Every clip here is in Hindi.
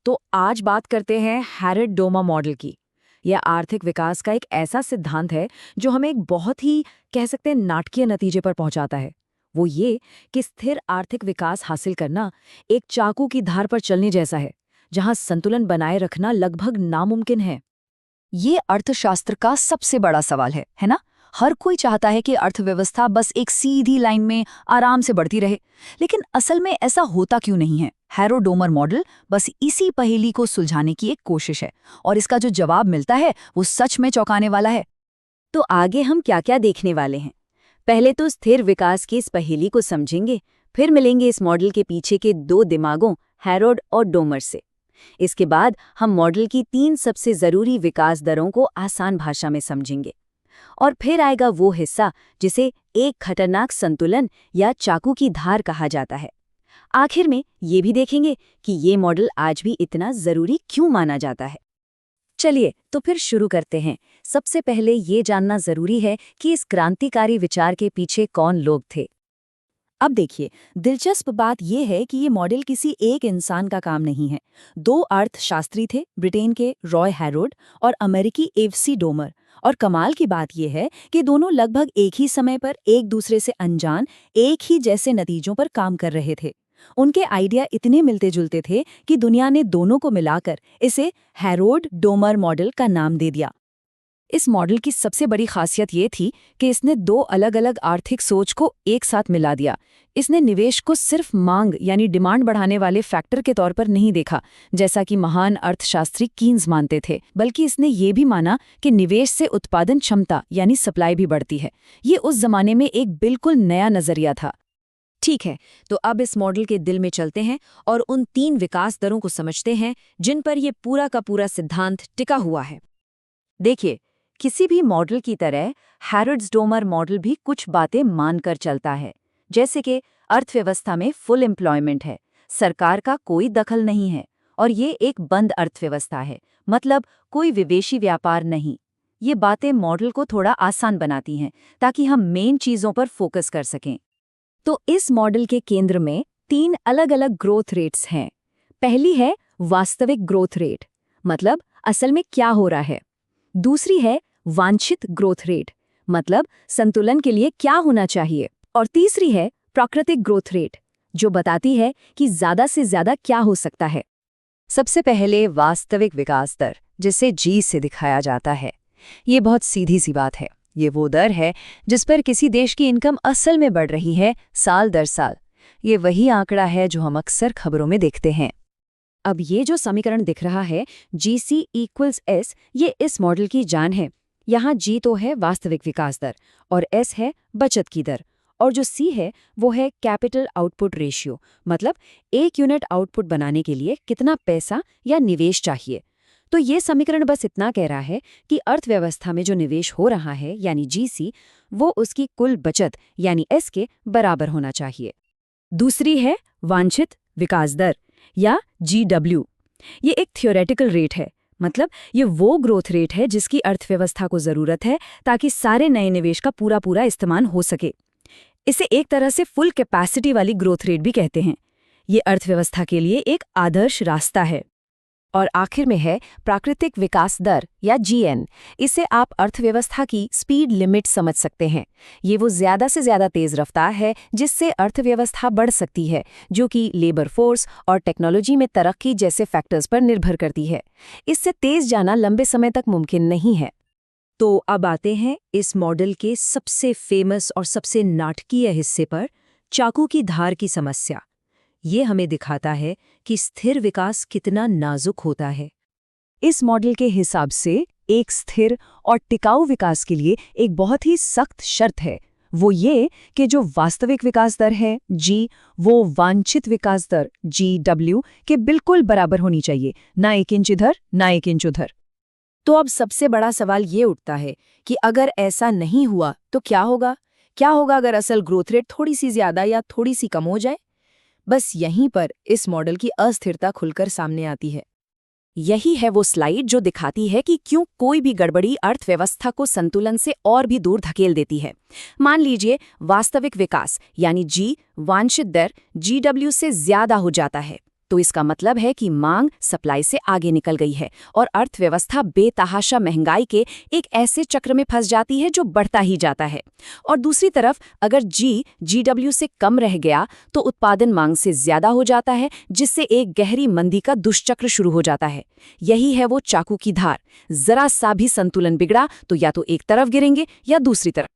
तो आज बात करते हैं हैरड-डोमा मॉडल की। यह आर्थिक विकास का एक ऐसा सिद्धांत है जो हमें एक बहुत ही कह सकते हैं नाटकीय नतीजे पर पहुंचाता है। वो ये कि स्थिर आर्थिक विकास हासिल करना एक चाकू की धार पर चलने जैसा है, जहां संतुलन बनाए रखना लगभग नामुमकिन है। ये अर्थशास्त्र का सबसे बड़ा सवाल है ना? हर कोई चाहता है कि अर्थव्यवस्था बस एक सीधी लाइन में आराम से बढ़ती रहे, लेकिन असल में ऐसा होता क्यों नहीं है? हैरो-डोमर मॉडल बस इसी पहेली को सुलझाने की एक कोशिश है, और इसका जो जवाब मिलता है वो सच में चौंकाने वाला है। तो आगे हम क्या क्या देखने वाले हैं? पहले तो स्थिर विकास की इस पहेली को समझेंगे, फिर मिलेंगे इस मॉडल के पीछे के दो दिमागों हैरोड और डोमर से। इसके बाद हम मॉडल की 3 सबसे जरूरी विकास दरों को आसान भाषा में समझेंगे। और फिर आएगा वो हिस्सा जिसे एक खतरनाक संतुलन या चाकू की धार कहा जाता है। आखिर में ये भी देखेंगे कि ये मॉडल आज भी इतना जरूरी क्यों माना जाता है। चलिए तो फिर शुरू करते हैं। सबसे पहले ये जानना जरूरी है कि इस क्रांतिकारी विचार के पीछे कौन लोग थे। अब देखिए, दिलचस्प बात यह है कि ये मॉडल किसी एक इंसान का काम नहीं है। 2 अर्थशास्त्री थे, ब्रिटेन के रॉय हैरोड और अमेरिकी एफसी डोमर। और कमाल की बात यह है कि दोनों लगभग एक ही समय पर एक दूसरे से अनजान एक ही जैसे नतीजों पर काम कर रहे थे। उनके आइडिया इतने मिलते जुलते थे कि दुनिया ने दोनों को मिलाकर इसे हैरोड डोमर मॉडल का नाम दे दिया। इस मॉडल की सबसे बड़ी खासियत ये थी कि इसने 2 अलग-अलग आर्थिक सोच को एक साथ मिला दिया। इसने निवेश को सिर्फ मांग यानी डिमांड बढ़ाने वाले फैक्टर के तौर पर नहीं देखा, जैसा कि महान अर्थशास्त्री कीन्स मानते थे, बल्कि इसने ये भी माना कि निवेश से उत्पादन क्षमता यानी सप्लाई भी बढ़ती है। ये उस जमाने में एक बिल्कुल नया नजरिया था। ठीक है, तो अब इस मॉडल के दिल में चलते हैं और उन 3 विकास दरों को समझते हैं जिन पर यह पूरा का पूरा सिद्धांत टिका हुआ है। देखिए, किसी भी मॉडल की तरह हैरोड्स-डोमर मॉडल भी कुछ बातें मानकर चलता है, जैसे कि अर्थव्यवस्था में फुल एम्प्लॉयमेंट है, सरकार का कोई दखल नहीं है और ये एक बंद अर्थव्यवस्था है, मतलब कोई विदेशी व्यापार नहीं। ये बातें मॉडल को थोड़ा आसान बनाती हैं ताकि हम मेन चीज़ों पर फोकस कर सकें। तो इस मॉडल के केंद्र में 3 अलग-अलग ग्रोथ रेट्स हैं। पहली है वास्तविक ग्रोथ रेट, मतलब असल में क्या हो रहा है। दूसरी है वांछित ग्रोथ रेट, मतलब संतुलन के लिए क्या होना चाहिए। और तीसरी है प्राकृतिक ग्रोथ रेट, जो बताती है कि ज्यादा से ज्यादा क्या हो सकता है। सबसे पहले वास्तविक विकास दर, जिसे जी से दिखाया जाता है। ये बहुत सीधी सी बात है। ये वो दर है जिस पर किसी देश की इनकम असल में बढ़ रही है साल दर साल। ये वही आंकड़ा है जो हम अक्सर खबरों में देखते हैं। अब ये जो समीकरण दिख रहा है GC = S, ये इस मॉडल की जान है। यहाँ G तो है वास्तविक विकास दर और S है बचत की दर, और जो C है वो है कैपिटल आउटपुट रेशियो, मतलब एक यूनिट आउटपुट बनाने के लिए कितना पैसा या निवेश चाहिए। तो ये समीकरण बस इतना कह रहा है कि अर्थव्यवस्था में जो निवेश हो रहा है यानी GC, वो उसकी कुल बचत यानी S के बराबर होना चाहिए। दूसरी है वांछित विकास दर या GW। ये एक थ्योरेटिकल रेट है, मतलब ये वो ग्रोथ रेट है जिसकी अर्थव्यवस्था को जरूरत है ताकि सारे नए निवेश का पूरा पूरा इस्तेमाल हो सके। इसे एक तरह से फुल कैपेसिटी वाली ग्रोथ रेट भी कहते हैं। ये अर्थव्यवस्था के लिए एक आदर्श रास्ता है। और आखिर में है प्राकृतिक विकास दर या GN। इसे आप अर्थव्यवस्था की स्पीड लिमिट समझ सकते हैं। ये वो ज्यादा से ज्यादा तेज रफ्तार है जिससे अर्थव्यवस्था बढ़ सकती है, जो कि लेबर फोर्स और टेक्नोलॉजी में तरक्की जैसे फैक्टर्स पर निर्भर करती है। इससे तेज जाना लंबे समय तक मुमकिन नहीं है। तो अब आते हैं इस मॉडल के सबसे फेमस और सबसे नाटकीय हिस्से पर, चाकू की धार की समस्या। ये हमें दिखाता है कि स्थिर विकास कितना नाजुक होता है। इस मॉडल के हिसाब से एक स्थिर और टिकाऊ विकास के लिए एक बहुत ही सख्त शर्त है। वो ये कि जो वास्तविक विकास दर है G, वो वांछित विकास दर GW के बिल्कुल बराबर होनी चाहिए, ना 1 इंच इधर ना 1 इंच उधर। तो अब सबसे बड़ा सवाल ये उठता है कि अगर ऐसा नहीं हुआ तो क्या होगा? क्या होगा अगर असल ग्रोथ रेट थोड़ी सी ज्यादा या थोड़ी सी कम हो जाए? बस यहीं पर इस मॉडल की अस्थिरता खुलकर सामने आती है। यही है वो स्लाइड जो दिखाती है कि क्यों कोई भी गड़बड़ी अर्थव्यवस्था को संतुलन से और भी दूर धकेल देती है। मान लीजिए वास्तविक विकास यानी G, वांछित दर GW से ज्यादा हो जाता है, तो इसका मतलब है कि मांग सप्लाई से आगे निकल गई है और अर्थव्यवस्था बेतहाशा महंगाई के एक ऐसे चक्र में फंस जाती है जो बढ़ता ही जाता है। और दूसरी तरफ अगर जीडब्ल्यू से कम रह गया तो उत्पादन मांग से ज्यादा हो जाता है, जिससे एक गहरी मंदी का दुष्चक्र शुरू हो जाता है। यही है वो चाकू की धार, जरा सा भी संतुलन बिगड़ा तो या तो एक तरफ गिरेंगे या दूसरी तरफ।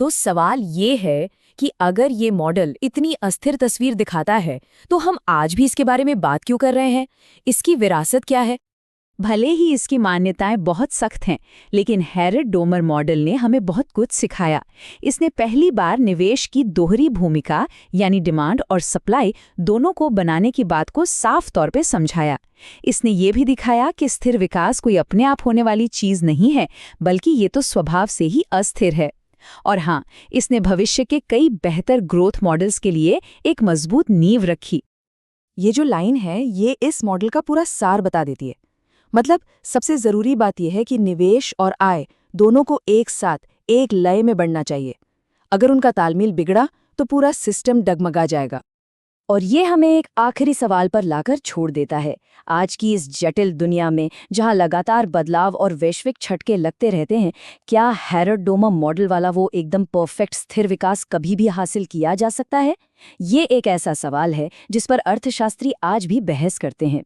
तो सवाल ये है कि अगर ये मॉडल इतनी अस्थिर तस्वीर दिखाता है तो हम आज भी इसके बारे में बात क्यों कर रहे हैं? इसकी विरासत क्या है? भले ही इसकी मान्यताएं बहुत सख्त हैं, लेकिन हैरोल्ड डोमर मॉडल ने हमें बहुत कुछ सिखाया। इसने पहली बार निवेश की दोहरी भूमिका यानी डिमांड और सप्लाई दोनों को बनाने की बात को साफ तौर पे समझाया। इसने ये भी दिखाया कि स्थिर विकास कोई अपने आप होने वाली चीज नहीं है, बल्कि ये तो स्वभाव से ही अस्थिर है। और हाँ, इसने भविष्य के कई बेहतर ग्रोथ मॉडल्स के लिए एक मजबूत नींव रखी। ये जो लाइन है ये इस मॉडल का पूरा सार बता देती है। मतलब सबसे जरूरी बात यह है कि निवेश और आय दोनों को एक साथ एक लय में बढ़ना चाहिए। अगर उनका तालमेल बिगड़ा तो पूरा सिस्टम डगमगा जाएगा। और ये हमें एक आखिरी सवाल पर लाकर छोड़ देता है। आज की इस जटिल दुनिया में जहां लगातार बदलाव और वैश्विक झटके लगते रहते हैं, क्या हैरोल्ड डोमर मॉडल वाला वो एकदम परफेक्ट स्थिर विकास कभी भी हासिल किया जा सकता है? ये एक ऐसा सवाल है जिस पर अर्थशास्त्री आज भी बहस करते हैं।